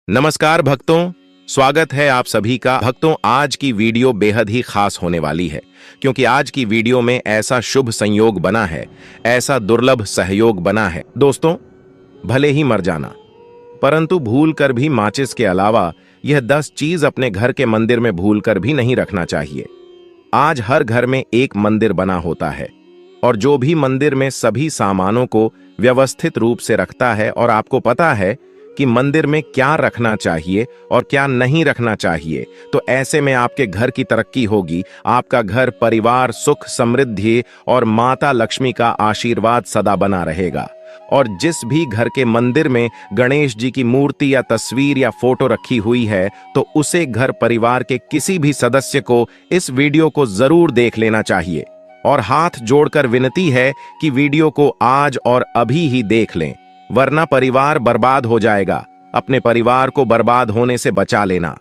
नमस्कार भक्तों, स्वागत है आप सभी का। भक्तों, आज की वीडियो बेहद ही खास होने वाली है क्योंकि आज की वीडियो में ऐसा शुभ संयोग बना है, ऐसा दुर्लभ सहयोग बना है। दोस्तों, भले ही मर जाना, परंतु भूल कर भी माचिस के अलावा यह 10 चीज अपने घर के मंदिर में भूल कर भी नहीं रखना चाहिए। आज हर घर में एक मंदिर बना होता है और जो भी मंदिर में सभी सामानों को व्यवस्थित रूप से रखता है और आपको पता है कि मंदिर में क्या रखना चाहिए और क्या नहीं रखना चाहिए, तो ऐसे में आपके घर की तरक्की होगी, आपका घर परिवार सुख समृद्धि और माता लक्ष्मी का आशीर्वाद सदा बना रहेगा। और जिस भी घर के मंदिर में गणेश जी की मूर्ति या तस्वीर या फोटो रखी हुई है, तो उसे घर परिवार के किसी भी सदस्य को इस वीडियो को जरूर देख लेना चाहिए। और हाथ जोड़कर विनती है कि वीडियो को आज और अभी ही देख लें, वरना परिवार बर्बाद हो जाएगा। अपने परिवार को बर्बाद होने से बचा लेना।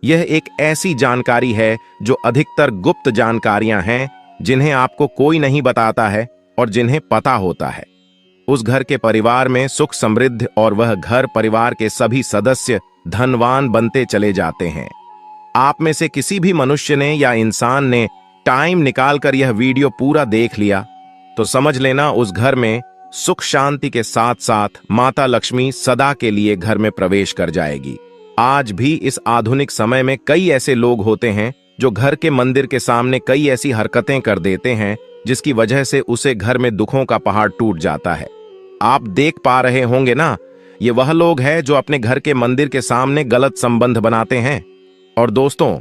यह एक ऐसी जानकारी है जो अधिकतर गुप्त जानकारियां हैं जिन्हें आपको कोई नहीं बताता है और जिन्हें पता होता है। उस घर के परिवार में सुख समृद्धि और वह घर परिवार के सभी सदस्य धनवान बनते चले जाते हैं। आप में से किसी भी मनुष्य ने या इंसान ने टाइम निकालकर यह वीडियो पूरा देख लिया तो समझ लेना उस घर में सुख शांति के साथ साथ माता लक्ष्मी सदा के लिए घर में प्रवेश कर जाएगी। आज भी इस आधुनिक समय में कई ऐसे लोग होते हैं जो घर के मंदिर के सामने कई ऐसी हरकतें कर देते हैं जिसकी वजह से उसे घर में दुखों का पहाड़ टूट जाता है। आप देख पा रहे होंगे ना, ये वह लोग हैं जो अपने घर के मंदिर के सामने गलत संबंध बनाते हैं। और दोस्तों,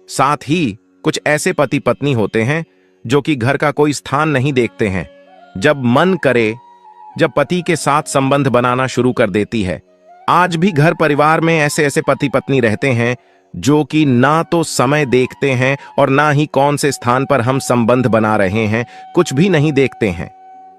साथ ही कुछ ऐसे पति पत्नी होते हैं जो कि घर का कोई स्थान नहीं देखते हैं। जब मन करे, जब पति के साथ संबंध बनाना शुरू कर देती है। आज भी घर परिवार में ऐसे ऐसे पति पत्नी रहते हैं जो कि ना तो समय देखते हैं और ना ही कौन से स्थान पर हम संबंध बना रहे हैं, कुछ भी नहीं देखते हैं।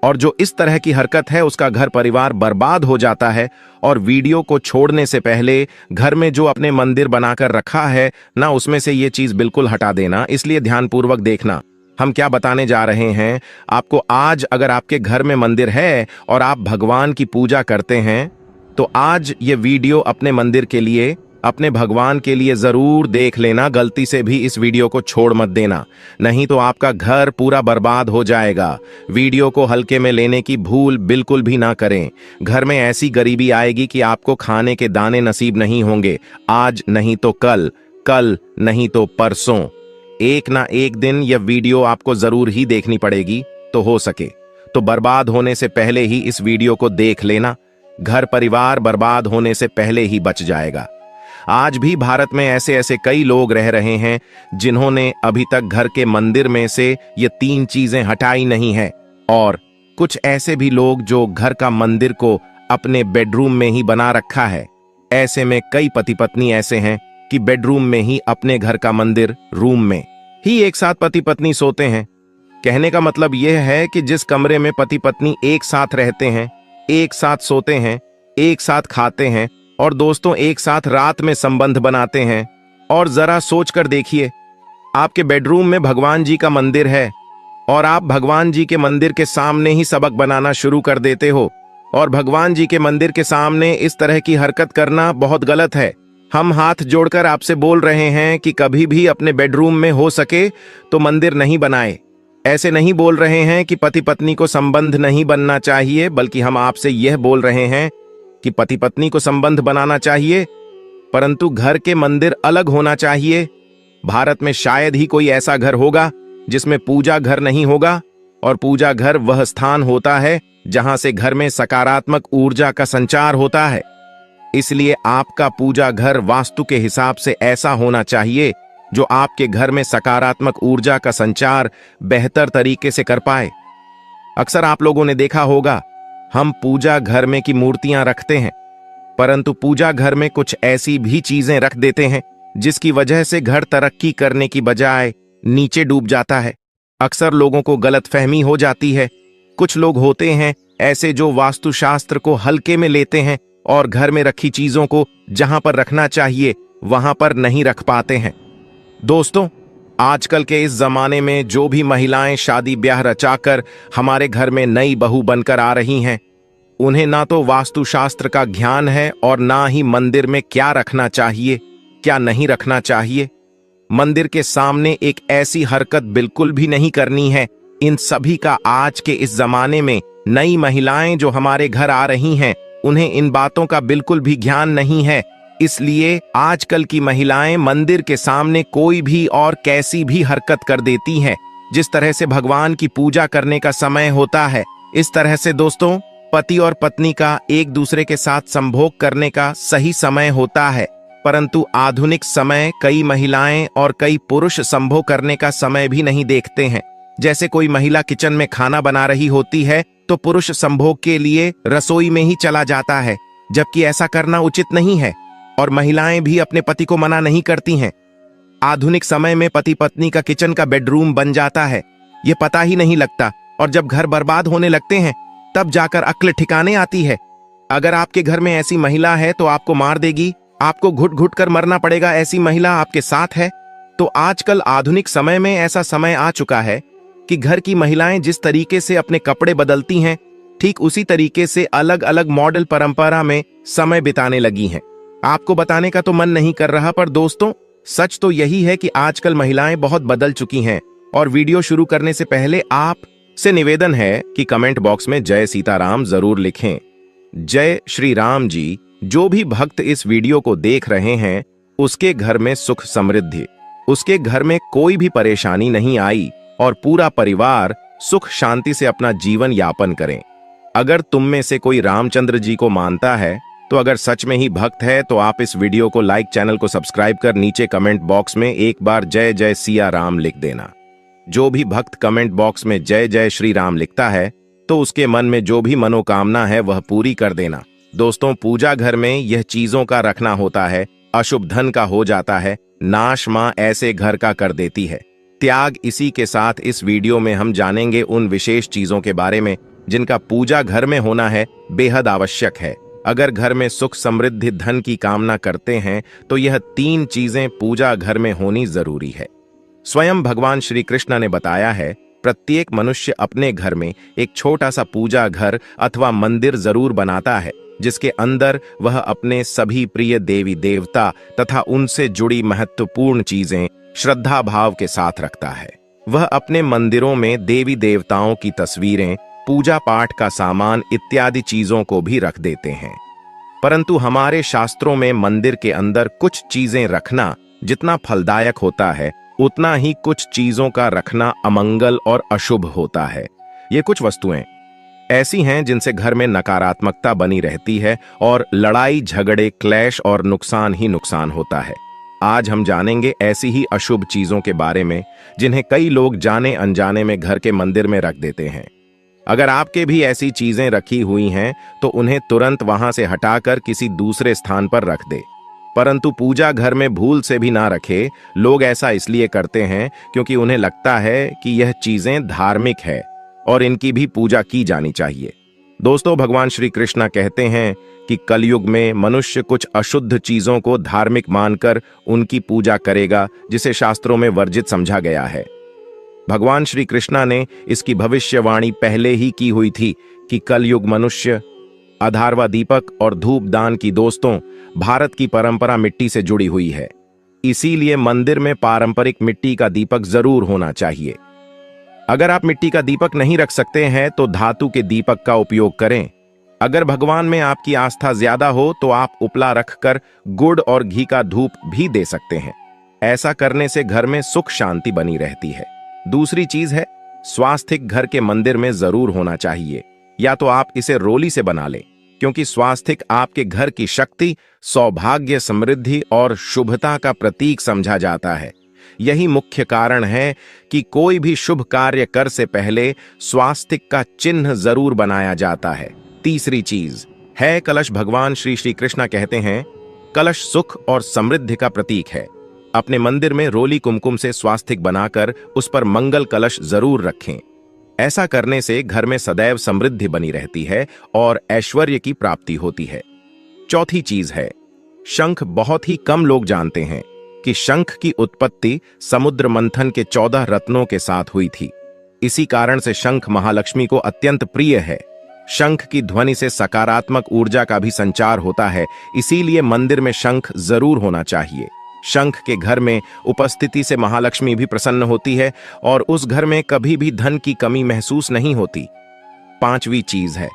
और जो इस तरह की हरकत है उसका घर परिवार बर्बाद हो जाता है। और वीडियो को छोड़ने से पहले घर में जो अपने मंदिर बनाकर रखा है ना, उसमें से ये चीज बिल्कुल हटा देना। इसलिए ध्यानपूर्वक देखना हम क्या बताने जा रहे हैं आपको। आज अगर आपके घर में मंदिर है और आप भगवान की पूजा करते हैं तो आज ये वीडियो अपने मंदिर के लिए, अपने भगवान के लिए जरूर देख लेना। गलती से भी इस वीडियो को छोड़ मत देना, नहीं तो आपका घर पूरा बर्बाद हो जाएगा। वीडियो को हल्के में लेने की भूल बिल्कुल भी ना करें। घर में ऐसी गरीबी आएगी कि आपको खाने के दाने नसीब नहीं होंगे। आज नहीं तो कल, कल नहीं तो परसों, एक ना एक दिन यह वीडियो आपको जरूर ही देखनी पड़ेगी। तो हो सके तो बर्बाद होने से पहले ही इस वीडियो को देख लेना। घर परिवार बर्बाद होने से पहले ही बच जाएगा। आज भी भारत में ऐसे ऐसे कई लोग रह रहे हैं जिन्होंने अभी तक घर के मंदिर में से ये 3 चीजें हटाई नहीं है। और कुछ ऐसे भी लोग जो घर का मंदिर को अपने बेडरूम में ही बना रखा है। ऐसे में कई पति पत्नी ऐसे हैं कि बेडरूम में ही अपने घर का मंदिर, रूम में ही एक साथ पति पत्नी सोते हैं। कहने का मतलब यह है कि जिस कमरे में पति पत्नी एक साथ रहते हैं, एक साथ सोते हैं, एक साथ खाते हैं और दोस्तों एक साथ रात में संबंध बनाते हैं। और जरा सोच कर देखिए, आपके बेडरूम में भगवान जी का मंदिर है और आप भगवान जी के मंदिर के सामने ही सबक बनाना शुरू कर देते हो। और भगवान जी के मंदिर के सामने इस तरह की हरकत करना बहुत गलत है। हम हाथ जोड़कर आपसे बोल रहे हैं कि कभी भी अपने बेडरूम में हो सके तो मंदिर नहीं बनाए। ऐसे नहीं बोल रहे हैं कि पति पत्नी को संबंध नहीं बनना चाहिए, बल्कि हम आपसे यह बोल रहे हैं कि पति पत्नी को संबंध बनाना चाहिए, परंतु घर के मंदिर अलग होना चाहिए। भारत में शायद ही कोई ऐसा घर होगा जिसमें पूजा घर नहीं होगा। और पूजा घर वह स्थान होता है जहां से घर में सकारात्मक ऊर्जा का संचार होता है। इसलिए आपका पूजा घर वास्तु के हिसाब से ऐसा होना चाहिए जो आपके घर में सकारात्मक ऊर्जा का संचार बेहतर तरीके से कर पाए। अक्सर आप लोगों ने देखा होगा, हम पूजा घर में की मूर्तियां रखते हैं, परंतु पूजा घर में कुछ ऐसी भी चीजें रख देते हैं जिसकी वजह से घर तरक्की करने की बजाय नीचे डूब जाता है। अक्सर लोगों को गलतफहमी हो जाती है। कुछ लोग होते हैं ऐसे जो वास्तुशास्त्र को हल्के में लेते हैं और घर में रखी चीजों को जहां पर रखना चाहिए वहां पर नहीं रख पाते हैं। दोस्तों, आजकल के इस जमाने में जो भी महिलाएं शादी ब्याह रचाकर हमारे घर में नई बहू बनकर आ रही हैं, उन्हें ना तो वास्तुशास्त्र का ज्ञान है और ना ही मंदिर में क्या रखना चाहिए, क्या नहीं रखना चाहिए। मंदिर के सामने एक ऐसी हरकत बिल्कुल भी नहीं करनी है। इन सभी का आज के इस जमाने में नई महिलाएं जो हमारे घर आ रही हैं, उन्हें इन बातों का बिल्कुल भी ज्ञान नहीं है। इसलिए आजकल की महिलाएं मंदिर के सामने कोई भी और कैसी भी हरकत कर देती हैं। जिस तरह से भगवान की पूजा करने का समय होता है, इस तरह से दोस्तों पति और पत्नी का एक दूसरे के साथ संभोग करने का सही समय होता है। परंतु आधुनिक समय कई महिलाएं और कई पुरुष संभोग करने का समय भी नहीं देखते हैं। जैसे कोई महिला किचन में खाना बना रही होती है तो पुरुष संभोग के लिए रसोई में ही चला जाता है, जबकि ऐसा करना उचित नहीं है। और महिलाएं भी अपने पति को मना नहीं करती हैं। आधुनिक समय में पति पत्नी का किचन का बेडरूम बन जाता है, ये पता ही नहीं लगता। और जब घर बर्बाद होने लगते हैं तब जाकर अक्ल ठिकाने आती है। अगर आपके घर में ऐसी महिला है तो आपको मार देगी, आपको घुट घुट कर मरना पड़ेगा। ऐसी महिला आपके साथ है तो आजकल आधुनिक समय में ऐसा समय आ चुका है कि घर की महिलाएं जिस तरीके से अपने कपड़े बदलती हैं, ठीक उसी तरीके से अलग अलग मॉडल परंपरा में समय बिताने लगी हैं। आपको बताने का तो मन नहीं कर रहा, पर दोस्तों सच तो यही है कि आजकल महिलाएं बहुत बदल चुकी हैं। और वीडियो शुरू करने से पहले आप से निवेदन है कि कमेंट बॉक्स में जय सीताराम जरूर लिखें। जय श्री राम जी। जो भी भक्त इस वीडियो को देख रहे हैं, उसके घर में सुख समृद्धि, उसके घर में कोई भी परेशानी नहीं आई और पूरा परिवार सुख शांति से अपना जीवन यापन करें। अगर तुम में से कोई रामचंद्र जी को मानता है, तो अगर सच में ही भक्त है तो आप इस वीडियो को लाइक, चैनल को सब्सक्राइब कर नीचे कमेंट बॉक्स में एक बार जय जय सिया राम लिख देना। जो भी भक्त कमेंट बॉक्स में जय जय श्री राम लिखता है तो उसके मन में जो भी मनोकामना है वह पूरी कर देना। दोस्तों पूजा घर में यह चीजों का रखना होता है, अशुभ धन का हो जाता है, नाश मां ऐसे घर का कर देती है। त्याग। इसी के साथ इस वीडियो में हम जानेंगे उन विशेष चीजों के बारे में जिनका पूजा घर में होना है बेहद आवश्यक है। अगर घर में सुख समृद्धि धन की कामना करते हैं तो यह 3 चीजें पूजा घर में होनी जरूरी है। स्वयं भगवान श्री कृष्ण ने बताया है, प्रत्येक मनुष्य अपने घर में एक छोटा सा पूजा घर अथवा मंदिर जरूर बनाता है, जिसके अंदर वह अपने सभी प्रिय देवी देवता तथा उनसे जुड़ी महत्वपूर्ण चीजें श्रद्धा भाव के साथ रखता है। वह अपने मंदिरों में देवी देवताओं की तस्वीरें, पूजा पाठ का सामान इत्यादि चीजों को भी रख देते हैं। परंतु हमारे शास्त्रों में मंदिर के अंदर कुछ चीजें रखना जितना फलदायक होता है, उतना ही कुछ चीजों का रखना अमंगल और अशुभ होता है। ये कुछ वस्तुएं ऐसी हैं जिनसे घर में नकारात्मकता बनी रहती है और लड़ाई झगड़े, क्लेश और नुकसान ही नुकसान होता है। आज हम जानेंगे ऐसी ही अशुभ चीजों के बारे में जिन्हें कई लोग जाने अनजाने में घर के मंदिर में रख देते हैं। अगर आपके भी ऐसी चीजें रखी हुई हैं तो उन्हें तुरंत वहां से हटाकर किसी दूसरे स्थान पर रख दे। परंतु पूजा घर में भूल से भी ना रखे। लोग ऐसा इसलिए करते हैं क्योंकि उन्हें लगता है कि यह चीजें धार्मिक है और इनकी भी पूजा की जानी चाहिए। दोस्तों भगवान श्री कृष्ण कहते हैं कि कलयुग में मनुष्य कुछ अशुद्ध चीजों को धार्मिक मानकर उनकी पूजा करेगा, जिसे शास्त्रों में वर्जित समझा गया है। भगवान श्री कृष्ण ने इसकी भविष्यवाणी पहले ही की हुई थी कि कलयुग मनुष्य अधारवा दीपक और धूप दान की। दोस्तों भारत की परंपरा मिट्टी से जुड़ी हुई है, इसीलिए मंदिर में पारंपरिक मिट्टी का दीपक जरूर होना चाहिए। अगर आप मिट्टी का दीपक नहीं रख सकते हैं तो धातु के दीपक का उपयोग करें। अगर भगवान में आपकी आस्था ज्यादा हो तो आप उपला रखकर गुड़ और घी का धूप भी दे सकते हैं। ऐसा करने से घर में सुख शांति बनी रहती है। दूसरी चीज है, स्वास्तिक घर के मंदिर में जरूर होना चाहिए। या तो आप इसे रोली से बना लें, क्योंकि स्वास्तिक आपके घर की शक्ति, सौभाग्य, समृद्धि और शुभता का प्रतीक समझा जाता है। यही मुख्य कारण है कि कोई भी शुभ कार्य कर से पहले स्वास्तिक का चिन्ह जरूर बनाया जाता है। तीसरी चीज है कलश। भगवान श्री कृष्ण कहते हैं, कलश सुख और समृद्धि का प्रतीक है। अपने मंदिर में रोली कुमकुम से स्वास्तिक बनाकर उस पर मंगल कलश जरूर रखें। ऐसा करने से घर में सदैव समृद्धि बनी रहती है और ऐश्वर्य की प्राप्ति होती है। चौथी चीज है शंख। बहुत ही कम लोग जानते हैं कि शंख की उत्पत्ति समुद्र मंथन के 14 रत्नों के साथ हुई थी। इसी कारण से शंख महालक्ष्मी को अत्यंत प्रिय है। शंख की ध्वनि से सकारात्मक ऊर्जा का भी संचार होता है, इसीलिए मंदिर में शंख जरूर होना चाहिए। शंख के घर में उपस्थिति से महालक्ष्मी भी प्रसन्न होती है और उस घर में कभी भी धन की कमी महसूस नहीं होती। पांचवी चीज है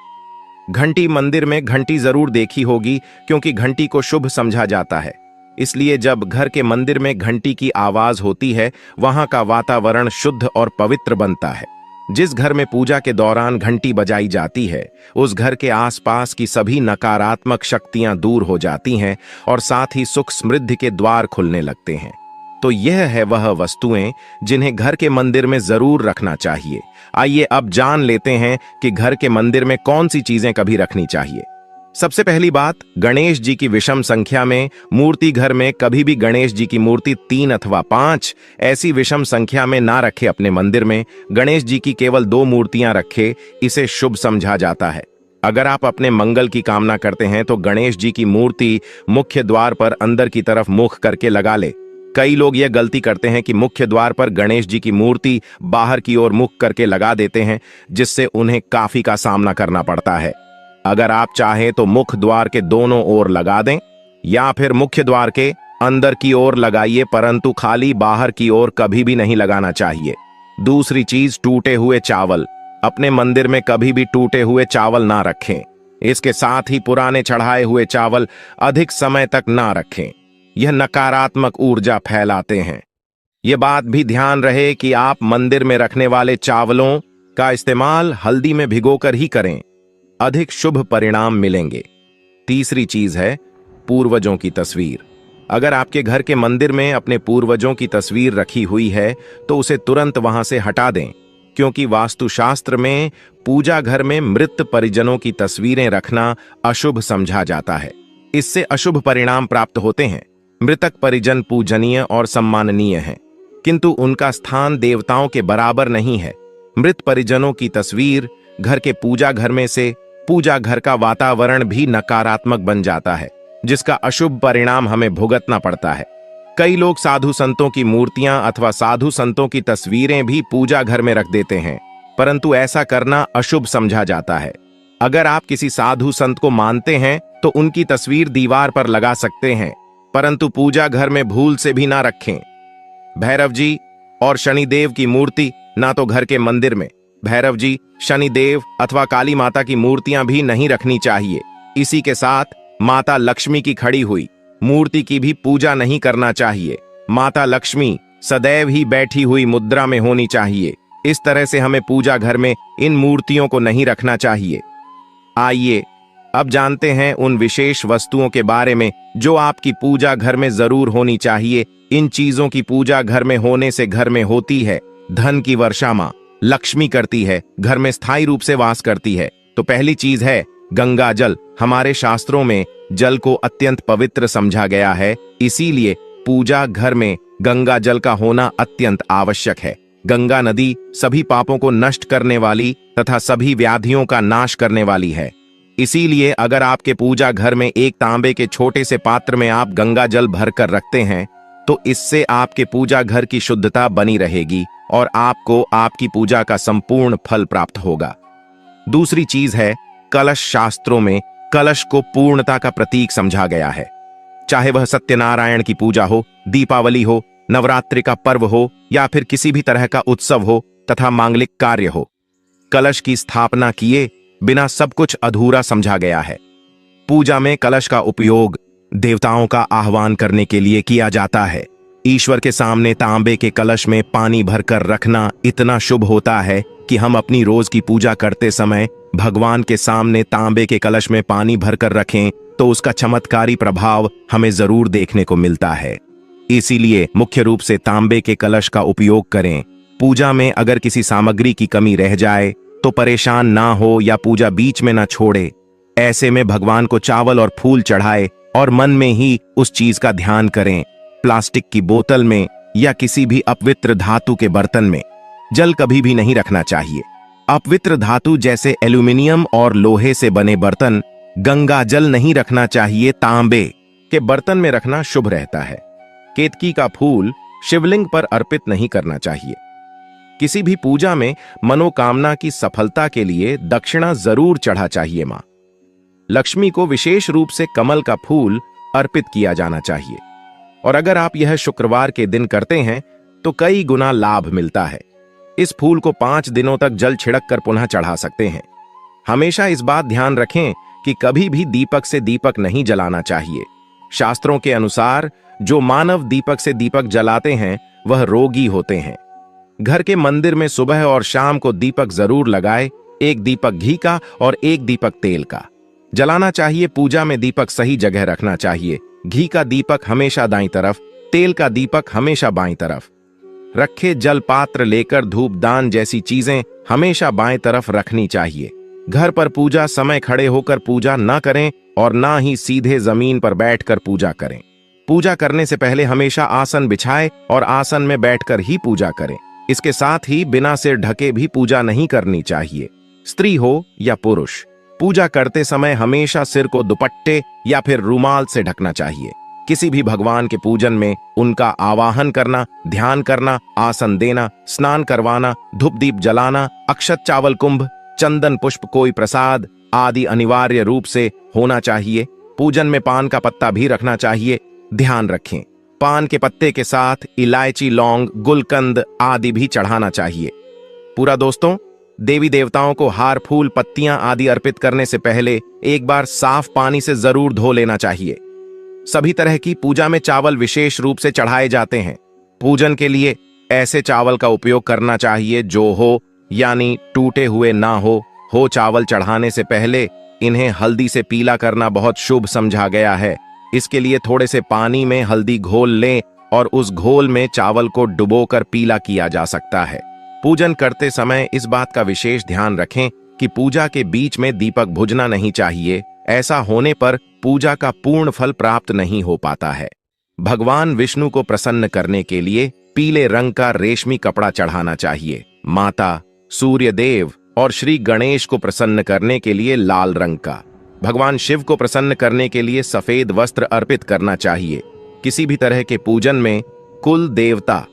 घंटी। मंदिर में घंटी जरूर देखी होगी, क्योंकि घंटी को शुभ समझा जाता है। इसलिए जब घर के मंदिर में घंटी की आवाज होती है, वहां का वातावरण शुद्ध और पवित्र बनता है। जिस घर में पूजा के दौरान घंटी बजाई जाती है, उस घर के आसपास की सभी नकारात्मक शक्तियां दूर हो जाती हैं और साथ ही सुख समृद्धि के द्वार खुलने लगते हैं। तो यह है वह वस्तुएं जिन्हें घर के मंदिर में जरूर रखना चाहिए। आइए अब जान लेते हैं कि घर के मंदिर में कौन सी चीजें कभी रखनी चाहिए। सबसे पहली बात, गणेश जी की विषम संख्या में मूर्ति घर में कभी भी गणेश जी की मूर्ति 3 अथवा 5 ऐसी विषम संख्या में ना रखे। अपने मंदिर में गणेश जी की केवल 2 मूर्तियां रखे, इसे शुभ समझा जाता है। अगर आप अपने मंगल की कामना करते हैं तो गणेश जी की मूर्ति मुख्य द्वार पर अंदर की तरफ मुख करके लगा ले। कई लोग यह गलती करते हैं कि मुख्य द्वार पर गणेश जी की मूर्ति बाहर की ओर मुख करके लगा देते हैं, जिससे उन्हें काफी का सामना करना पड़ता है। अगर आप चाहें तो मुख्य द्वार के दोनों ओर लगा दें या फिर मुख्य द्वार के अंदर की ओर लगाइए, परंतु खाली बाहर की ओर कभी भी नहीं लगाना चाहिए। दूसरी चीज, टूटे हुए चावल। अपने मंदिर में कभी भी टूटे हुए चावल ना रखें। इसके साथ ही पुराने चढ़ाए हुए चावल अधिक समय तक ना रखें, यह नकारात्मक ऊर्जा फैलाते हैं। यह बात भी ध्यान रहे कि आप मंदिर में रखने वाले चावलों का इस्तेमाल हल्दी में भिगोकर ही करें, अधिक शुभ परिणाम मिलेंगे। तीसरी चीज है पूर्वजों की तस्वीर। अगर आपके घर के मंदिर में अपने पूर्वजों की तस्वीर रखी हुई है तो उसे तुरंत वहां से हटा दें, क्योंकि वास्तुशास्त्र में पूजा घर में मृत परिजनों की तस्वीरें रखना अशुभ समझा जाता है। इससे अशुभ परिणाम प्राप्त होते हैं। मृतक परिजन पूजनीय और सम्माननीय हैं, किंतु उनका स्थान देवताओं के बराबर नहीं है। मृत परिजनों की तस्वीर घर के पूजा घर में से पूजा घर का वातावरण भी नकारात्मक बन जाता है, जिसका अशुभ परिणाम हमें भुगतना पड़ता है। कई लोग साधु संतों की मूर्तियां अथवा साधु संतों की तस्वीरें भी पूजा घर में रख देते हैं, परंतु ऐसा करना अशुभ समझा जाता है। अगर आप किसी साधु संत को मानते हैं तो उनकी तस्वीर दीवार पर लगा सकते हैं, परंतु पूजा घर में भूल से भी ना रखें। भैरव जी और शनिदेव की मूर्ति ना तो घर के मंदिर में भैरव जी, शनिदेव अथवा काली माता की मूर्तियां भी नहीं रखनी चाहिए। इसी के साथ माता लक्ष्मी की खड़ी हुई मूर्ति की भी पूजा नहीं करना चाहिए। माता लक्ष्मी सदैव ही बैठी हुई मुद्रा में होनी चाहिए। इस तरह से हमें पूजा घर में इन मूर्तियों को नहीं रखना चाहिए। आइए अब जानते हैं उन विशेष वस्तुओं के बारे में जो आपकी पूजा घर में जरूर होनी चाहिए। इन चीजों की पूजा घर में होने से घर में होती है धन की वर्षा। मां लक्ष्मी करती है, घर में स्थायी रूप से वास करती है। तो पहली चीज है गंगा जल। हमारे शास्त्रों में जल को अत्यंत पवित्र समझा गया है, इसीलिए पूजा घर में गंगा जल का होना अत्यंत आवश्यक है। गंगा नदी सभी पापों को नष्ट करने वाली तथा सभी व्याधियों का नाश करने वाली है। इसीलिए अगर आपके पूजा घर में एक तांबे के छोटे से पात्र में आप गंगा जल भरकर रखते हैं तो इससे आपके पूजा घर की शुद्धता बनी रहेगी और आपको आपकी पूजा का संपूर्ण फल प्राप्त होगा। दूसरी चीज है कलश। शास्त्रों में कलश को पूर्णता का प्रतीक समझा गया है। चाहे वह सत्यनारायण की पूजा हो, दीपावली हो, नवरात्रि का पर्व हो या फिर किसी भी तरह का उत्सव हो तथा मांगलिक कार्य हो, कलश की स्थापना किए बिना सब कुछ अधूरा समझा गया है। पूजा में कलश का उपयोग देवताओं का आह्वान करने के लिए किया जाता है। ईश्वर के सामने तांबे के कलश में पानी भरकर रखना इतना शुभ होता है कि हम अपनी रोज की पूजा करते समय भगवान के सामने तांबे के कलश में पानी भरकर रखें तो उसका चमत्कारी प्रभाव हमें जरूर देखने को मिलता है। इसीलिए मुख्य रूप से तांबे के कलश का उपयोग करें। पूजा में अगर किसी सामग्री की कमी रह जाए तो परेशान ना हो या पूजा बीच में ना छोड़े। ऐसे में भगवान को चावल और फूल चढ़ाए और मन में ही उस चीज का ध्यान करें। प्लास्टिक की बोतल में या किसी भी अपवित्र धातु के बर्तन में जल कभी भी नहीं रखना चाहिए। अपवित्र धातु जैसे एल्यूमिनियम और लोहे से बने बर्तन गंगा जल नहीं रखना चाहिए। तांबे के बर्तन में रखना शुभ रहता है। केतकी का फूल शिवलिंग पर अर्पित नहीं करना चाहिए। किसी भी पूजा में मनोकामना की सफलता के लिए दक्षिणा जरूर चढ़ा चाहिए। मां लक्ष्मी को विशेष रूप से कमल का फूल अर्पित किया जाना चाहिए। और अगर आप यह शुक्रवार के दिन करते हैं तो कई गुना लाभ मिलता है। इस फूल को 5 दिनों तक जल छिड़क कर पुनः चढ़ा सकते हैं। हमेशा इस बात ध्यान रखें कि कभी भी दीपक से दीपक नहीं जलाना चाहिए। शास्त्रों के अनुसार जो मानव दीपक से दीपक जलाते हैं वह रोगी होते हैं। घर के मंदिर में सुबह और शाम को दीपक जरूर लगाए। एक दीपक घी का और एक दीपक तेल का जलाना चाहिए। पूजा में दीपक सही जगह रखना चाहिए। घी का दीपक हमेशा दाईं तरफ, तेल का दीपक हमेशा बाईं तरफ रखे। जल पात्र लेकर धूपदान जैसी चीजें हमेशा बाएं तरफ रखनी चाहिए। घर पर पूजा समय खड़े होकर पूजा न करें और ना ही सीधे जमीन पर बैठकर पूजा करें। पूजा करने से पहले हमेशा आसन बिछाए और आसन में बैठकर ही पूजा करें। इसके साथ ही बिना सिर ढके भी पूजा नहीं करनी चाहिए। स्त्री हो या पुरुष, पूजा करते समय हमेशा सिर को दुपट्टे या फिर रुमाल से ढकना चाहिए। किसी भी भगवान के पूजन में उनका आवाहन करना, ध्यान करना, आसन देना, स्नान करवाना, धूप दीप जलाना, अक्षत चावल कुंभ, चंदन पुष्प, कोई प्रसाद आदि अनिवार्य रूप से होना चाहिए। पूजन में पान का पत्ता भी रखना चाहिए। ध्यान रखें, पान के पत्ते के साथ इलायची, लौंग, गुलकंद आदि भी चढ़ाना चाहिए। पूरा दोस्तों, देवी देवताओं को हार, फूल, पत्तियां आदि अर्पित करने से पहले एक बार साफ पानी से जरूर धो लेना चाहिए। सभी तरह की पूजा में चावल विशेष रूप से चढ़ाए जाते हैं। पूजन के लिए ऐसे चावल का उपयोग करना चाहिए जो हो, यानी टूटे हुए ना हो चावल चढ़ाने से पहले इन्हें हल्दी से पीला करना बहुत शुभ समझा गया है। इसके लिए थोड़े से पानी में हल्दी घोल लें और उस घोल में चावल को डुबोकर पीला किया जा सकता है। पूजन करते समय इस बात का विशेष ध्यान रखें कि पूजा के बीच में दीपक बुझना नहीं चाहिए। ऐसा होने पर पूजा का पूर्ण फल प्राप्त नहीं हो पाता है। भगवान विष्णु को प्रसन्न करने के लिए पीले रंग का रेशमी कपड़ा चढ़ाना चाहिए। माता, सूर्य देव और श्री गणेश को प्रसन्न करने के लिए लाल रंग का। भगवान शिव को प्रसन्न करने के लिए सफेद वस्त्र अर्पित करना चाहिए। किसी भी तरह के पूजन में कुल देवता,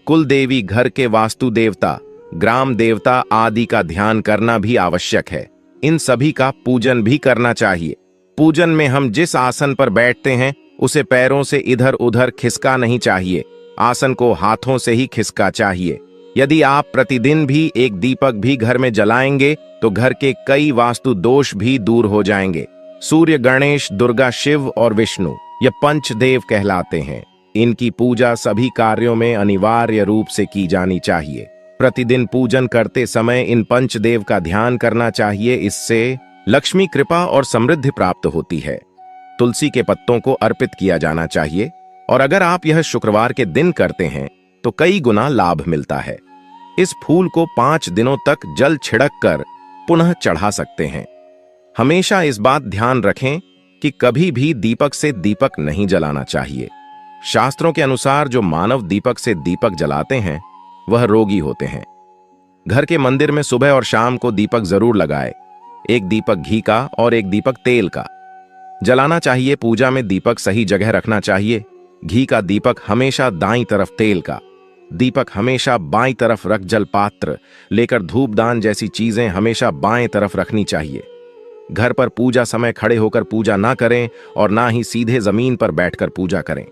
कुल देवी, घर के वास्तु देवता, ग्राम देवता आदि का ध्यान करना भी आवश्यक है। इन सभी का पूजन भी करना चाहिए। पूजन में हम जिस आसन पर बैठते हैं उसे पैरों से इधर उधर खिसका नहीं चाहिए। आसन को हाथों से ही खिसका चाहिए। यदि आप प्रतिदिन भी एक दीपक भी घर में जलाएंगे तो घर के कई वास्तु दोष भी दूर हो जाएंगे। सूर्य, गणेश, दुर्गा, शिव और विष्णु ये पंचदेव कहलाते हैं। इनकी पूजा सभी कार्यों में अनिवार्य रूप से की जानी चाहिए। प्रतिदिन पूजन करते समय इन पंचदेव का ध्यान करना चाहिए। इससे लक्ष्मी कृपा और समृद्धि प्राप्त होती है। तुलसी के पत्तों को अर्पित किया जाना चाहिए और अगर आप यह शुक्रवार के दिन करते हैं तो कई गुना लाभ मिलता है। इस फूल को 5 दिनों तक जल छिड़क कर पुनः चढ़ा सकते हैं। हमेशा इस बात ध्यान रखें कि कभी भी दीपक से दीपक नहीं जलाना चाहिए। शास्त्रों के अनुसार जो मानव दीपक से दीपक जलाते हैं वह रोगी होते हैं। घर के मंदिर में सुबह और शाम को दीपक जरूर लगाए। एक दीपक घी का और एक दीपक तेल का जलाना चाहिए। पूजा में दीपक सही जगह रखना चाहिए। घी का दीपक हमेशा दाईं तरफ, तेल का दीपक हमेशा बाईं तरफ रख। जल पात्र लेकर धूपदान जैसी चीजें हमेशा बाएं तरफ रखनी चाहिए। घर पर पूजा समय खड़े होकर पूजा ना करें और ना ही सीधे जमीन पर बैठकर पूजा करें।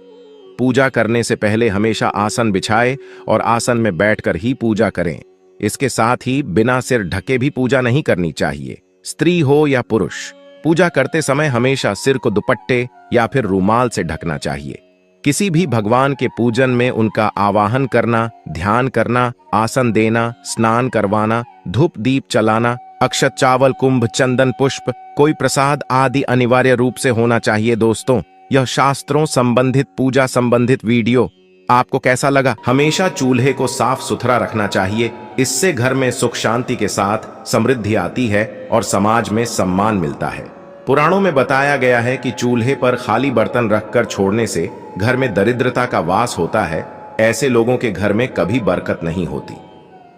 पूजा करने से पहले हमेशा आसन बिछाए और आसन में बैठकर ही पूजा करें। इसके साथ ही बिना सिर ढके भी पूजा नहीं करनी चाहिए। स्त्री हो या पुरुष, पूजा करते समय हमेशा सिर को दुपट्टे या फिर रुमाल से ढकना चाहिए। किसी भी भगवान के पूजन में उनका आवाहन करना, ध्यान करना, आसन देना, स्नान करवाना, धूप दीप चलाना, अक्षत चावल कुंभ, चंदन पुष्प, कोई प्रसाद आदि अनिवार्य रूप से होना चाहिए। दोस्तों, यह शास्त्रों संबंधित पूजा संबंधित वीडियो आपको कैसा लगा? हमेशा चूल्हे को साफ सुथरा रखना चाहिए। इससे घर में सुख शांति के साथ समृद्धि आती है और समाज में सम्मान मिलता है। पुराणों में बताया गया है कि चूल्हे पर खाली बर्तन रखकर छोड़ने से घर में दरिद्रता का वास होता है। ऐसे लोगों के घर में कभी बरकत नहीं होती।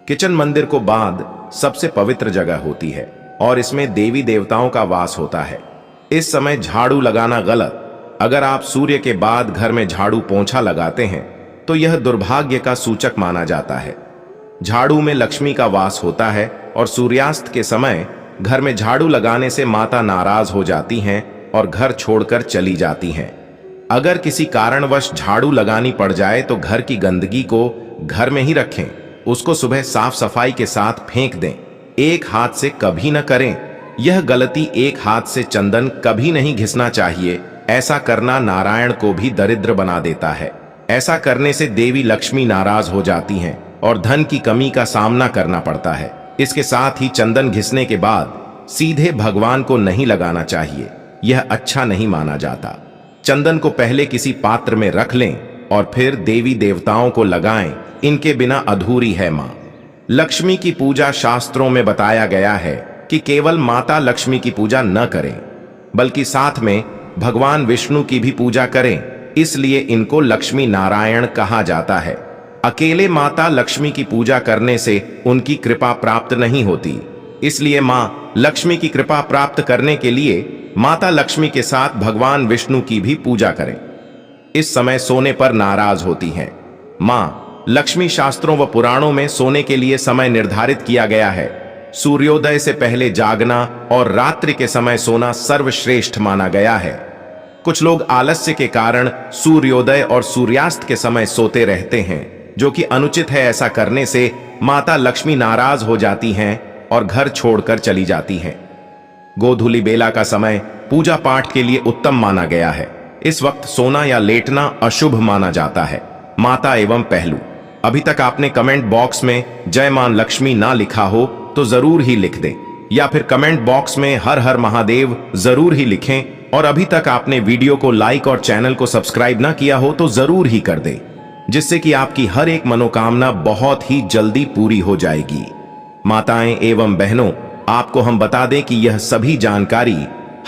किचन मंदिर को बाद सबसे पवित्र जगह होती है और इसमें देवी देवताओं का वास होता है। इस समय झाड़ू लगाना गलत। अगर आप सूर्य के बाद घर में झाड़ू पोंछा लगाते हैं तो यह दुर्भाग्य का सूचक माना जाता है। झाड़ू में लक्ष्मी का वास होता है और सूर्यास्त के समय घर में झाड़ू लगाने से माता नाराज हो जाती हैं और घर छोड़कर चली जाती हैं। अगर किसी कारणवश झाड़ू लगानी पड़ जाए तो घर की गंदगी को घर में ही रखें, उसको सुबह साफ सफाई के साथ फेंक दें। एक हाथ से कभी न करें। यह गलती एक हाथ से चंदन कभी नहीं घिसना चाहिए। ऐसा करना नारायण को भी दरिद्र बना देता है। ऐसा करने से देवी लक्ष्मी नाराज हो जाती हैं और धन की कमी का सामना करना पड़ता है। इसके साथ ही चंदन घिसने के बाद सीधे भगवान को नहीं लगाना चाहिए, यह अच्छा नहीं माना जाता। चंदन को पहले किसी पात्र में रख लें और फिर देवी देवताओं को लगाएं, इनके बिना अधूरी है मां। लक्ष्मी की पूजा शास्त्रों में बताया गया है कि केवल माता लक्ष्मी की पूजा न करें, बल्कि साथ में भगवान विष्णु की भी पूजा करें। इसलिए इनको लक्ष्मी नारायण कहा जाता है। अकेले माता लक्ष्मी की पूजा करने से उनकी कृपा प्राप्त नहीं होती। इसलिए मां लक्ष्मी की कृपा प्राप्त करने के लिए माता लक्ष्मी के साथ भगवान विष्णु की भी पूजा करें। इस समय सोने पर नाराज होती हैं। मां लक्ष्मी शास्त्रों व पुराणों में सोने के लिए समय निर्धारित किया गया है। सूर्योदय से पहले जागना और रात्रि के समय सोना सर्वश्रेष्ठ माना गया है। कुछ लोग आलस्य के कारण सूर्योदय और सूर्यास्त के समय सोते रहते हैं, जो कि अनुचित है। ऐसा करने से माता लक्ष्मी नाराज हो जाती हैं और घर छोड़कर चली जाती हैं। गोधूली बेला का समय पूजा पाठ के लिए उत्तम माना गया है। इस वक्त सोना या लेटना अशुभ माना जाता है। माता एवं पहलू, अभी तक आपने कमेंट बॉक्स में जय मां लक्ष्मी ना लिखा हो तो जरूर ही लिख दें, या फिर कमेंट बॉक्स में हर हर महादेव जरूर ही लिखें। और अभी तक आपने वीडियो को लाइक और चैनल को सब्सक्राइब ना किया हो तो जरूर ही कर दें, जिससे कि आपकी हर एक मनोकामना बहुत ही जल्दी पूरी हो जाएगी। माताएं एवं बहनों, आपको हम बता दें कि यह सभी जानकारी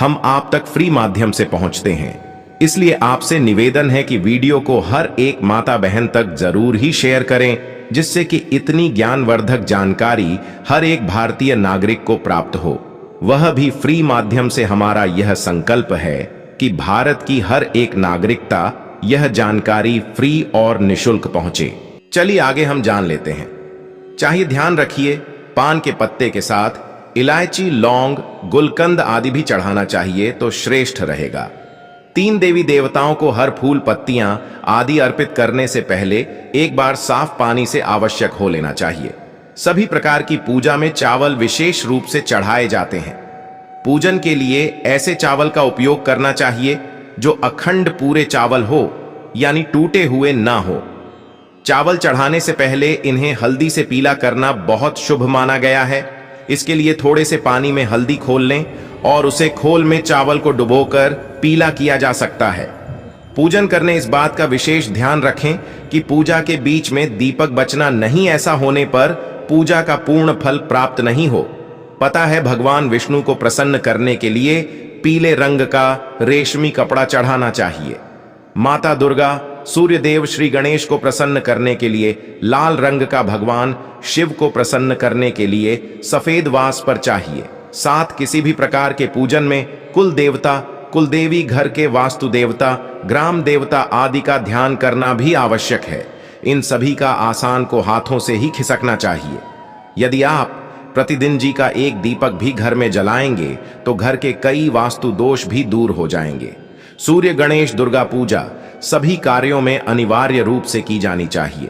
हम आप तक फ्री माध्यम से पहुंचते हैं। इसलिए आपसे निवेदन है कि वीडियो को हर एक माता बहन तक जरूर ही शेयर करें, जिससे कि इतनी ज्ञानवर्धक जानकारी हर एक भारतीय नागरिक को प्राप्त हो। वह भी फ्री माध्यम से। हमारा यह संकल्प है कि भारत की हर एक नागरिकता यह जानकारी फ्री और निशुल्क पहुंचे। चलिए आगे हम जान लेते हैं। चाहिए ध्यान रखिए, पान के पत्ते के साथ इलायची, लौंग, गुलकंद आदि भी चढ़ाना चाहिए तो श्रेष्ठ रहेगा। 3 देवी देवताओं को हर फूल, पत्तियां आदि अर्पित करने से पहले एक बार साफ पानी से आवश्यक हो लेना चाहिए। सभी प्रकार की पूजा में चावल विशेष रूप से चढ़ाए जाते हैं। पूजन के लिए ऐसे चावल का उपयोग करना चाहिए जो अखंड पूरे चावल हो, यानी टूटे हुए ना हो। चावल चढ़ाने से पहले इन्हें हल्दी से पीला करना बहुत शुभ माना गया है। इसके लिए थोड़े से पानी में हल्दी खोल लें और उसे खोल में चावल को डुबोकर पीला किया जा सकता है। पूजन करने इस बात का विशेष ध्यान रखें कि पूजा के बीच में दीपक बचना नहीं। ऐसा होने पर पूजा का पूर्ण फल प्राप्त नहीं हो। पता है, भगवान विष्णु को प्रसन्न करने के लिए पीले रंग का रेशमी कपड़ा चढ़ाना चाहिए। माता दुर्गा, सूर्यदेव, श्री गणेश को प्रसन्न करने के लिए लाल रंग का, भगवान शिव को प्रसन्न करने के लिए सफेद वास पर चाहिए। साथ किसी भी प्रकार के पूजन में कुल देवता, कुलदेवी, घर के वास्तु देवता, ग्राम देवता आदि का ध्यान करना भी आवश्यक है। इन सभी का आसान को हाथों से ही खिसकना चाहिए। यदि आप प्रतिदिन जी का एक दीपक भी घर में जलाएंगे तो घर के कई वास्तु दोष भी दूर हो जाएंगे। सूर्य, गणेश, दुर्गा पूजा सभी कार्यों में अनिवार्य रूप से की जानी चाहिए।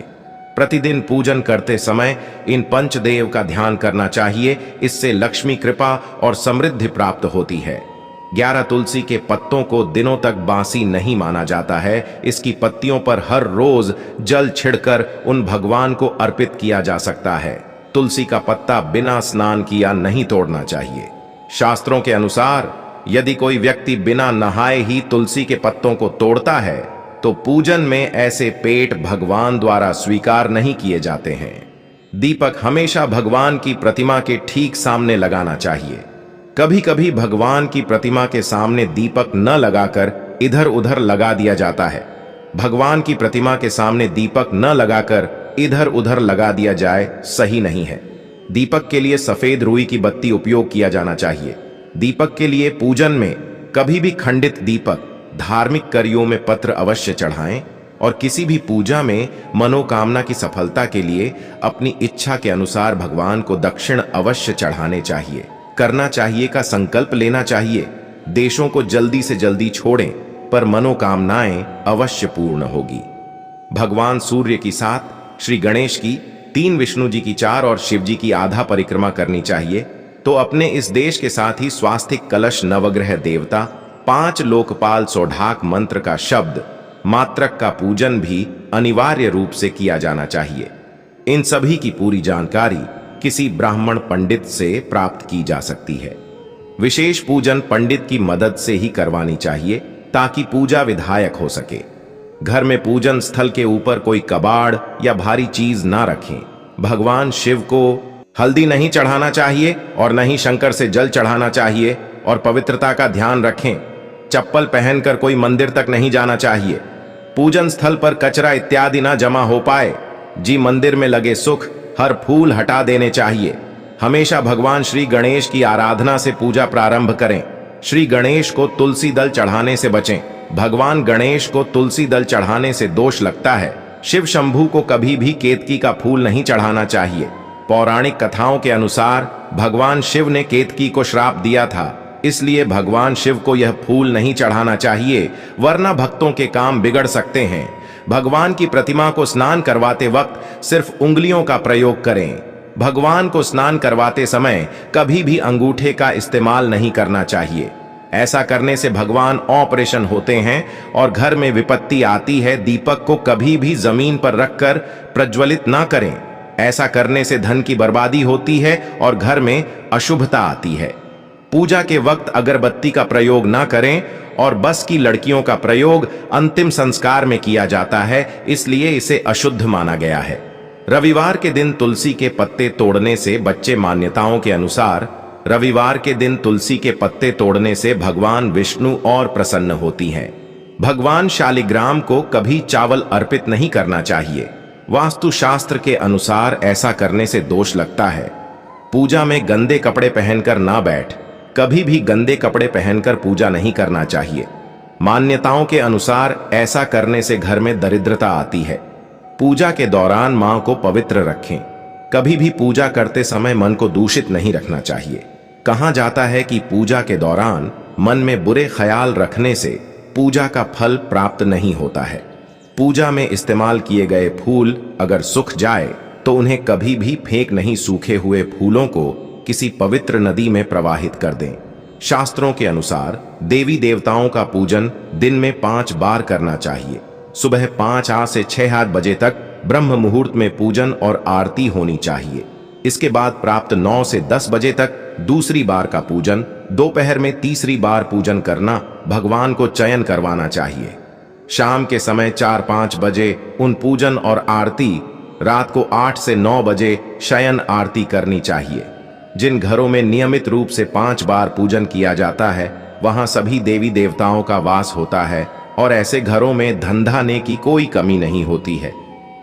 प्रतिदिन पूजन करते समय इन पंचदेव का ध्यान करना चाहिए। इससे लक्ष्मी कृपा और समृद्धि प्राप्त होती है। 11 तुलसी के पत्तों को दिनों तक बासी नहीं माना जाता है। इसकी पत्तियों पर हर रोज जल छिड़कर उन भगवान को अर्पित किया जा सकता है। तुलसी का पत्ता बिना स्नान किया नहीं तोड़ना चाहिए। शास्त्रों के अनुसार यदि कोई व्यक्ति बिना नहाए ही तुलसी के पत्तों को तोड़ता है तो पूजन में ऐसे पेट भगवान द्वारा स्वीकार नहीं किए जाते हैं। दीपक हमेशा भगवान की प्रतिमा के ठीक सामने लगाना चाहिए। कभी कभी भगवान की प्रतिमा के सामने दीपक न लगाकर इधर उधर लगा दिया जाता है। भगवान की प्रतिमा के सामने दीपक न लगाकर इधर उधर लगा दिया जाए सही नहीं है। दीपक के लिए सफेद रुई की बत्ती उपयोग किया जाना चाहिए। दीपक के लिए पूजन में कभी भी खंडित दीपक, धार्मिक करियों में पत्र अवश्य चढ़ाएं। और किसी भी पूजा में मनोकामना की सफलता के लिए अपनी इच्छा के अनुसार भगवान को दक्षिण अवश्य चढ़ाने चाहिए। करना चाहिए का संकल्प लेना चाहिए। देशों को जल्दी से जल्दी छोड़ें, पर मनोकामनाएं अवश्य पूर्ण होगी। भगवान सूर्य की 7, श्री गणेश की 3, विष्णु जी की 4 और शिव जी की आधा परिक्रमा करनी चाहिए। तो अपने इस देश के साथ ही स्वास्तिक कलश, नवग्रह देवता, 5 लोकपाल, सौढाक मंत्र का शब्द, मात्रक का पूजन भी अनिवार्य रूप से किया जाना चाहिए। इन सभी की पूरी जानकारी किसी ब्राह्मण पंडित से प्राप्त की जा सकती है। विशेष पूजन पंडित की मदद से ही करवानी चाहिए ताकि पूजा विधायक हो सके। घर में पूजन स्थल के ऊपर कोई कबाड़ या भारी चीज ना रखें। भगवान शिव को हल्दी नहीं चढ़ाना चाहिए और न ही शंकर से जल चढ़ाना चाहिए और पवित्रता का ध्यान रखें। चप्पल पहनकर कोई मंदिर तक नहीं जाना चाहिए। पूजन स्थल पर कचरा इत्यादि ना जमा हो पाए। जी मंदिर में लगे सुख, हर फूल हटा देने चाहिए। हमेशा भगवान श्री गणेश की आराधना से पूजा प्रारंभ करें। श्री गणेश को तुलसी दल चढ़ाने से बचें। भगवान गणेश को तुलसी दल चढ़ाने से दोष लगता है। शिव शंभू को कभी भी केतकी का फूल नहीं चढ़ाना चाहिए। पौराणिक कथाओं के अनुसार भगवान शिव ने केतकी को श्राप दिया था, इसलिए भगवान शिव को यह फूल नहीं चढ़ाना चाहिए, वरना भक्तों के काम बिगड़ सकते हैं। भगवान की प्रतिमा को स्नान करवाते वक्त सिर्फ उंगलियों का प्रयोग करें। भगवान को स्नान करवाते समय कभी भी अंगूठे का इस्तेमाल नहीं करना चाहिए। ऐसा करने से भगवान ऑपरेशन होते हैं और घर में विपत्ति आती है। दीपक को कभी भी जमीन पर रखकर प्रज्वलित ना करें। ऐसा करने से धन की बर्बादी होती है और घर में अशुभता आती है। पूजा के वक्त अगरबत्ती का प्रयोग ना करें और बस की लड़कियों का प्रयोग अंतिम संस्कार में किया जाता है, इसलिए इसे अशुद्ध माना गया है। रविवार के दिन तुलसी के पत्ते तोड़ने से बच्चे, मान्यताओं के अनुसार रविवार के दिन तुलसी के पत्ते तोड़ने से भगवान विष्णु और प्रसन्न होती हैं। भगवान शालिग्राम को कभी चावल अर्पित नहीं करना चाहिए। वास्तुशास्त्र के अनुसार ऐसा करने से दोष लगता है। पूजा में गंदे कपड़े पहनकर ना बैठ। कभी भी गंदे कपड़े पहनकर पूजा नहीं करना चाहिए। मान्यताओं के अनुसार ऐसा करने से घर में दरिद्रता आती है। पूजा के दौरान मां को पवित्र रखें। कभी भी पूजा करते समय मन को दूषित नहीं रखना चाहिए। कहा जाता है कि पूजा के दौरान मन में बुरे ख्याल रखने से पूजा का फल प्राप्त नहीं होता है। पूजा में इस्तेमाल किए गए फूल अगर सूख जाए तो उन्हें कभी भी फेंक नहीं। सूखे हुए फूलों को किसी पवित्र नदी में प्रवाहित कर दें। शास्त्रों के अनुसार देवी देवताओं का पूजन दिन में 5 बार करना चाहिए। सुबह 5 से 6 बजे तक ब्रह्म मुहूर्त में पूजन और आरती होनी चाहिए। इसके बाद प्राप्त 9 से 10 बजे तक दूसरी बार का पूजन, दोपहर में तीसरी बार पूजन करना भगवान को चयन करवाना चाहिए। शाम के समय 4-5 बजे उन पूजन और आरती, रात को 8 से 9 बजे शयन आरती करनी चाहिए। जिन घरों में नियमित रूप से 5 बार पूजन किया जाता है वहां सभी देवी देवताओं का वास होता है और ऐसे घरों में धन धान्य की कोई कमी नहीं होती है।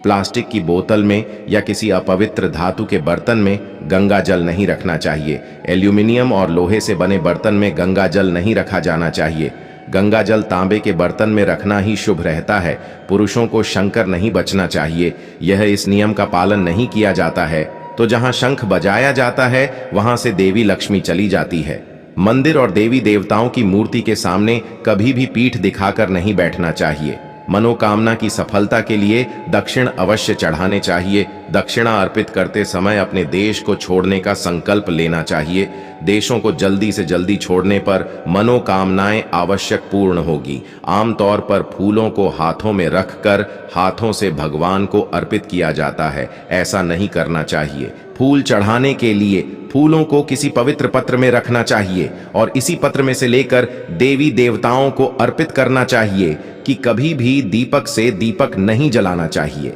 प्लास्टिक की बोतल में या किसी अपवित्र धातु के बर्तन में गंगा जल नहीं रखना चाहिए। एल्यूमिनियम और लोहे से बने बर्तन में गंगा जल नहीं रखा जाना चाहिए। गंगा जल तांबे के बर्तन में रखना ही शुभ रहता है। पुरुषों को शंकर नहीं बचना चाहिए। यह इस नियम का पालन नहीं किया जाता है तो जहां शंख बजाया जाता है वहां से देवी लक्ष्मी चली जाती है। मंदिर और देवी देवताओं की मूर्ति के सामने कभी भी पीठ दिखाकर नहीं बैठना चाहिए। मनोकामना की सफलता के लिए दक्षिण अवश्य चढ़ाने चाहिए। दक्षिणा अर्पित करते समय अपने देश को छोड़ने का संकल्प लेना चाहिए। देशों को जल्दी से जल्दी छोड़ने पर मनोकामनाएं आवश्यक पूर्ण होगी। आमतौर पर फूलों को हाथों में रखकर हाथों से भगवान को अर्पित किया जाता है। ऐसा नहीं करना चाहिए। फूल चढ़ाने के लिए फूलों को किसी पवित्र पत्र में रखना चाहिए और इसी पत्र में से लेकर देवी देवताओं को अर्पित करना चाहिए कि कभी भी दीपक से दीपक नहीं जलाना चाहिए।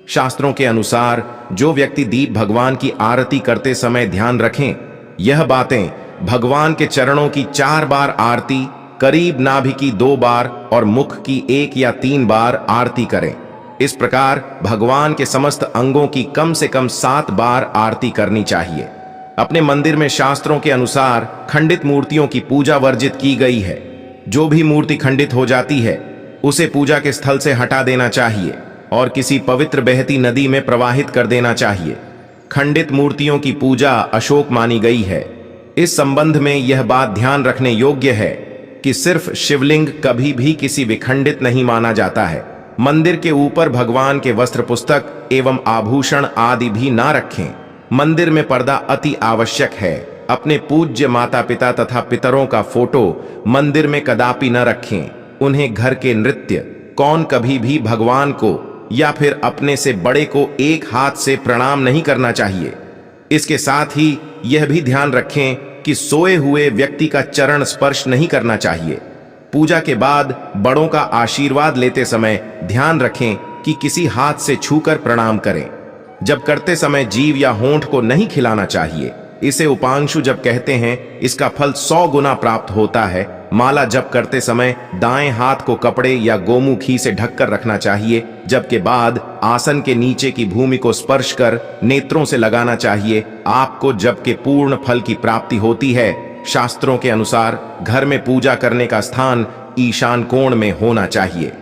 शास्त्रों के अनुसार जो व्यक्ति दीप भगवान की आरती करते समय ध्यान रखें, यह बातें भगवान के चरणों की 4 बार आरती, करीब नाभि की 2 बार और मुख की 1 या 3 बार आरती करें। इस प्रकार भगवान के समस्त अंगों की कम से कम 7 बार आरती करनी चाहिए। अपने मंदिर में शास्त्रों के अनुसार खंडित मूर्तियों की पूजा वर्जित की गई है। जो भी मूर्ति खंडित हो जाती है उसे पूजा के स्थल से हटा देना चाहिए और किसी पवित्र बहती नदी में प्रवाहित कर देना चाहिए। खंडित मूर्तियों की पूजा अशुभ मानी गई है। इस संबंध में यह बात ध्यान रखने योग्य है कि सिर्फ शिवलिंग कभी भी किसी विखंडित नहीं माना जाता है। मंदिर के ऊपर भगवान के वस्त्र, पुस्तक एवं आभूषण आदि भी ना रखें। मंदिर में पर्दा अति आवश्यक है। अपने पूज्य माता पिता तथा पितरों का फोटो मंदिर में कदापि न रखें। उन्हें घर के नृत्य कौन कभी भी भगवान को या फिर अपने से बड़े को एक हाथ से प्रणाम नहीं करना चाहिए। इसके साथ ही यह भी ध्यान रखें कि सोए हुए व्यक्ति का चरण स्पर्श नहीं करना चाहिए। पूजा के बाद बड़ों का आशीर्वाद लेते समय ध्यान रखें कि किसी हाथ से छूकर प्रणाम करें। जब करते समय जीभ या होंठ को नहीं खिलाना चाहिए। इसे उपांशु जब कहते हैं। इसका फल 100 गुना प्राप्त होता है। माला जप करते समय दाएं हाथ को कपड़े या गोमुखी से ढककर रखना चाहिए। जबके बाद आसन के नीचे की भूमि को स्पर्श कर नेत्रों से लगाना चाहिए। आपको जब के पूर्ण फल की प्राप्ति होती है। शास्त्रों के अनुसार घर में पूजा करने का स्थान ईशान कोण में होना चाहिए।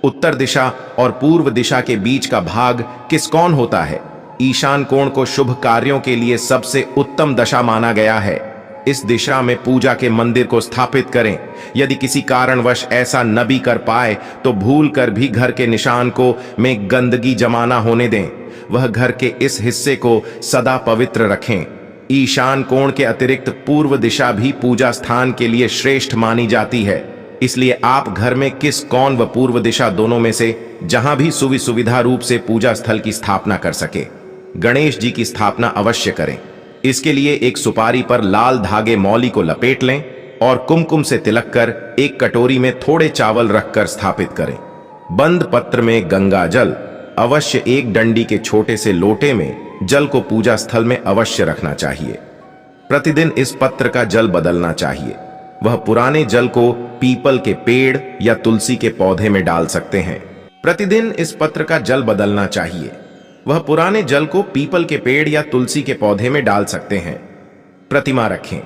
उत्तर दिशा और पूर्व दिशा के बीच का भाग किस कोण होता है? ईशान कोण को शुभ कार्यों के लिए सबसे उत्तम दशा माना गया है। इस दिशा में पूजा के मंदिर को स्थापित करें। यदि किसी कारणवश ऐसा न भी कर पाए तो भूल कर भी घर के निशान को में गंदगी जमा ना होने दें। वह घर के इस हिस्से को सदा पवित्र रखें। ईशान कोण के अतिरिक्त पूर्व दिशा भी पूजा स्थान के लिए श्रेष्ठ मानी जाती है। इसलिए आप घर में किस कोण व पूर्व दिशा दोनों में से जहां भी सुविधा रूप से पूजा स्थल की स्थापना कर सके। गणेश जी की स्थापना अवश्य करें। इसके लिए एक सुपारी पर लाल धागे मौली को लपेट लें और कुमकुम से तिलक कर एक कटोरी में थोड़े चावल रखकर स्थापित करें। बंद पत्र में गंगा जल अवश्य एक डंडी के छोटे से लोटे में जल को पूजा स्थल में अवश्य रखना चाहिए। प्रतिदिन इस पत्र का जल बदलना चाहिए। वह पुराने जल को पीपल के पेड़ या तुलसी के पौधे में डाल सकते हैं। प्रतिदिन इस पत्र का जल बदलना चाहिए। वह पुराने जल को पीपल के पेड़ या तुलसी के पौधे में डाल सकते हैं। प्रतिमा रखें।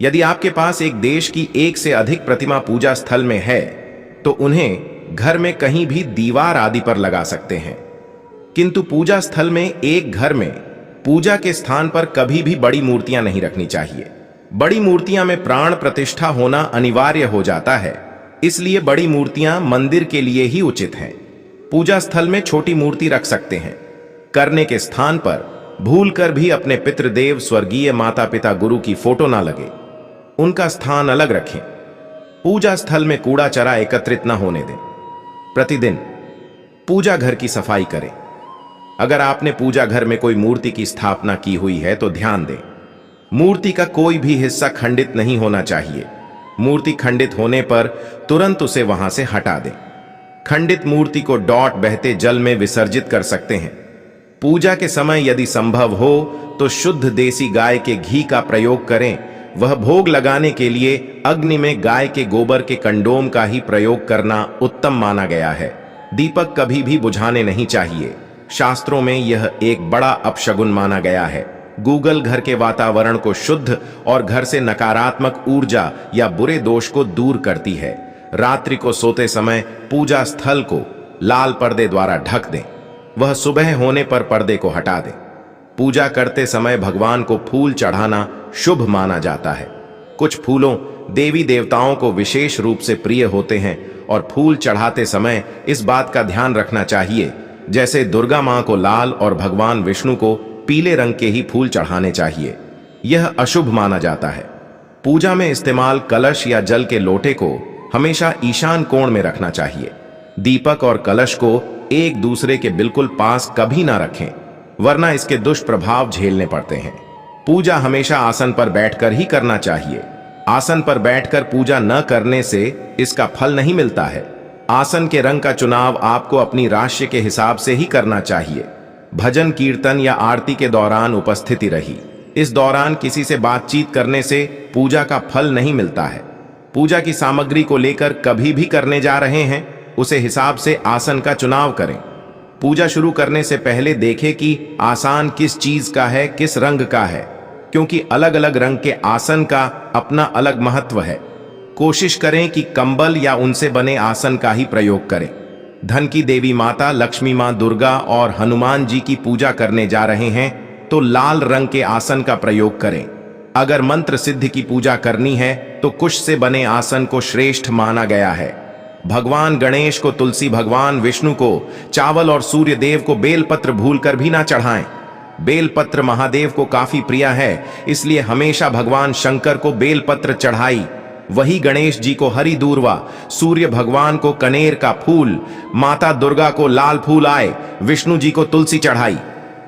यदि आपके पास एक देश की एक से अधिक प्रतिमा पूजा स्थल में है तो उन्हें घर में कहीं भी दीवार आदि पर लगा सकते हैं। किंतु पूजा स्थल में एक घर में पूजा के स्थान पर कभी भी बड़ी मूर्तियां नहीं रखनी चाहिए। बड़ी मूर्तियां में प्राण प्रतिष्ठा होना अनिवार्य हो जाता है। इसलिए बड़ी मूर्तियां मंदिर के लिए ही उचित हैं। पूजा स्थल में छोटी मूर्ति रख सकते हैं। करने के स्थान पर भूल कर भी अपने पितृदेव, स्वर्गीय माता पिता, गुरु की फोटो ना लगे। उनका स्थान अलग रखें। पूजा स्थल में कूड़ा चरा एकत्रित न होने दें। प्रतिदिन पूजा घर की सफाई करें। अगर आपने पूजा घर में कोई मूर्ति की स्थापना की हुई है तो ध्यान दें, मूर्ति का कोई भी हिस्सा खंडित नहीं होना चाहिए। मूर्ति खंडित होने पर तुरंत उसे वहां से हटा दें। खंडित मूर्ति को डॉट बहते जल में विसर्जित कर सकते हैं। पूजा के समय यदि संभव हो तो शुद्ध देसी गाय के घी का प्रयोग करें। वह भोग लगाने के लिए अग्नि में गाय के गोबर के कंडोम का ही प्रयोग करना उत्तम माना गया है। दीपक कभी भी बुझाने नहीं चाहिए। शास्त्रों में यह एक बड़ा अपशगुन माना गया है। गूगल घर के वातावरण को शुद्ध और घर से नकारात्मक ऊर्जा या बुरे दोष को दूर करती है। रात्रि को सोते समय पूजा स्थल को लाल पर्दे द्वारा ढक दें। वह सुबह होने पर पर्दे को हटा दें। पूजा करते समय भगवान को फूल चढ़ाना शुभ माना जाता है। कुछ फूलों देवी देवताओं को विशेष रूप से प्रिय होते हैं और फूल चढ़ाते समय इस बात का ध्यान रखना चाहिए, जैसे दुर्गा मां को लाल और भगवान विष्णु को पीले रंग के ही फूल चढ़ाने चाहिए। यह अशुभ माना जाता है। पूजा में इस्तेमाल कलश या जल के लोटे को हमेशा ईशान कोण में रखना चाहिए। दीपक और कलश को एक दूसरे के बिल्कुल पास कभी ना रखें, वरना इसके दुष्प्रभाव झेलने पड़ते हैं। पूजा हमेशा आसन पर बैठकर ही करना चाहिए। आसन पर बैठकर पूजा न करने से इसका फल नहीं मिलता है। आसन के रंग का चुनाव आपको अपनी राशि के हिसाब से ही करना चाहिए। भजन कीर्तन या आरती के दौरान उपस्थिति रही। इस दौरान किसी से बातचीत करने से पूजा का फल नहीं मिलता है। पूजा की सामग्री को लेकर कभी भी करने जा रहे हैं उसे हिसाब से आसन का चुनाव करें। पूजा शुरू करने से पहले देखें कि आसन किस चीज का है, किस रंग का है, क्योंकि अलग अलग रंग के आसन का अपना अलग महत्व है। कोशिश करें कि कंबल या उनसे बने आसन का ही प्रयोग करें। धन की देवी माता लक्ष्मी मां दुर्गा और हनुमान जी की पूजा करने जा रहे हैं तो लाल रंग के आसन का प्रयोग करें। अगर मंत्र सिद्ध की पूजा करनी है तो कुश से बने आसन को श्रेष्ठ माना गया है। भगवान गणेश को तुलसी, भगवान विष्णु को चावल और सूर्य देव को बेलपत्र भूलकर भी ना चढ़ाएं। बेलपत्र महादेव को काफी प्रिय है, इसलिए हमेशा भगवान शंकर को बेलपत्र चढ़ाई। वही गणेश जी को हरी दूर्वा, सूर्य भगवान को कनेर का फूल, माता दुर्गा को लाल फूल आए, विष्णु जी को तुलसी चढ़ाई।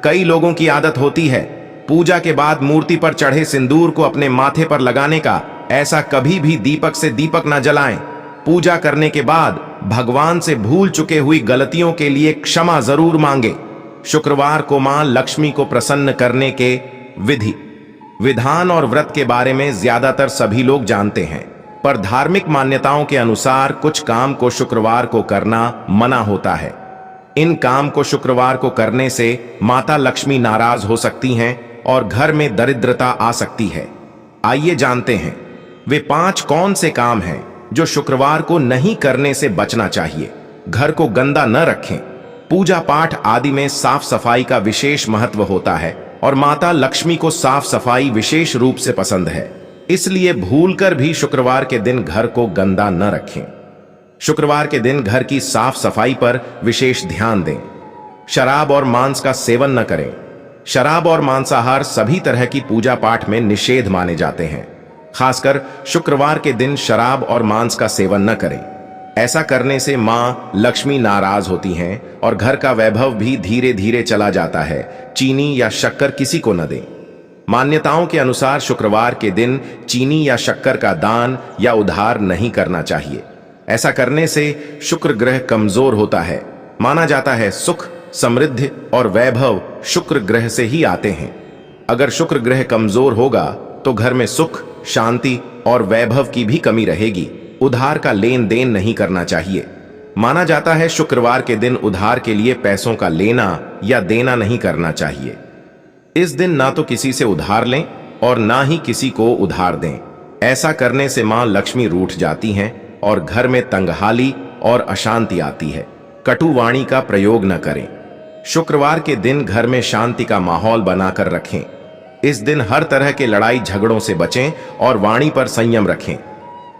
कई लोगों की आदत होती है पूजा के बाद मूर्ति पर चढ़े सिंदूर को अपने माथे पर लगाने का। ऐसा कभी भी दीपक से दीपक न जलाएं। पूजा करने के बाद भगवान से भूल चुके हुई गलतियों के लिए क्षमा जरूर मांगे। शुक्रवार को मां लक्ष्मी को प्रसन्न करने के विधि विधान और व्रत के बारे में ज्यादातर सभी लोग जानते हैं, पर धार्मिक मान्यताओं के अनुसार कुछ काम को शुक्रवार को करना मना होता है। इन काम को शुक्रवार को करने से माता लक्ष्मी नाराज हो सकती हैं और घर में दरिद्रता आ सकती है। आइए जानते हैं वे 5 कौन से काम हैं जो शुक्रवार को नहीं करने से बचना चाहिए। घर को गंदा न रखें। पूजा पाठ आदि में साफ सफाई का विशेष महत्व होता है और माता लक्ष्मी को साफ सफाई विशेष रूप से पसंद है, इसलिए भूलकर भी शुक्रवार के दिन घर को गंदा न रखें। शुक्रवार के दिन घर की साफ सफाई पर विशेष ध्यान दें। शराब और मांस का सेवन न करें। शराब और मांसाहार सभी तरह की पूजा पाठ में निषेध माने जाते हैं। खासकर शुक्रवार के दिन शराब और मांस का सेवन न करें। ऐसा करने से मां लक्ष्मी नाराज होती हैं और घर का वैभव भी धीरे धीरे चला जाता है। चीनी या शक्कर किसी को न दें। मान्यताओं के अनुसार शुक्रवार के दिन चीनी या शक्कर का दान या उधार नहीं करना चाहिए। ऐसा करने से शुक्र ग्रह कमजोर होता है। माना जाता है सुख, समृद्धि और वैभव शुक्र ग्रह से ही आते हैं। अगर शुक्र ग्रह कमजोर होगा तो घर में सुख, शांति और वैभव की भी कमी रहेगी। उधार का लेन देन नहीं करना चाहिए। माना जाता है शुक्रवार के दिन उधार के लिए पैसों का लेना या देना नहीं करना चाहिए। इस दिन ना तो किसी से उधार लें और ना ही किसी को उधार दें। ऐसा करने से मां लक्ष्मी रूठ जाती हैं और घर में तंगहाली और अशांति आती है। कटु वाणी का प्रयोग न करें। शुक्रवार के दिन घर में शांति का माहौल बनाकर रखें। इस दिन हर तरह के लड़ाई झगड़ों से बचें और वाणी पर संयम रखें।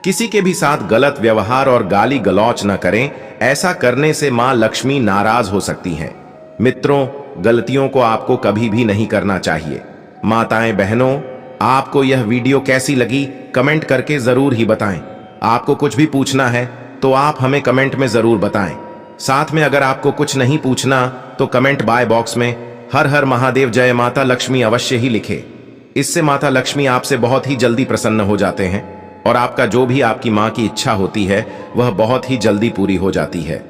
किसी के भी साथ गलत व्यवहार और गाली गलौच न करें। ऐसा करने से मां लक्ष्मी नाराज हो सकती हैं। मित्रों, गलतियों को आपको कभी भी नहीं करना चाहिए। माताएं, बहनों, आपको यह वीडियो कैसी लगी कमेंट करके जरूर ही बताएं। आपको कुछ भी पूछना है तो आप हमें कमेंट में जरूर बताएं। साथ में अगर आपको कुछ नहीं पूछना तो कमेंट बाय बॉक्स में हर हर महादेव, जय माता लक्ष्मी अवश्य ही लिखे। इससे माता लक्ष्मी आपसे बहुत ही जल्दी प्रसन्न हो जाते हैं और आपका जो भी आपकी मां की इच्छा होती है वह बहुत ही जल्दी पूरी हो जाती है।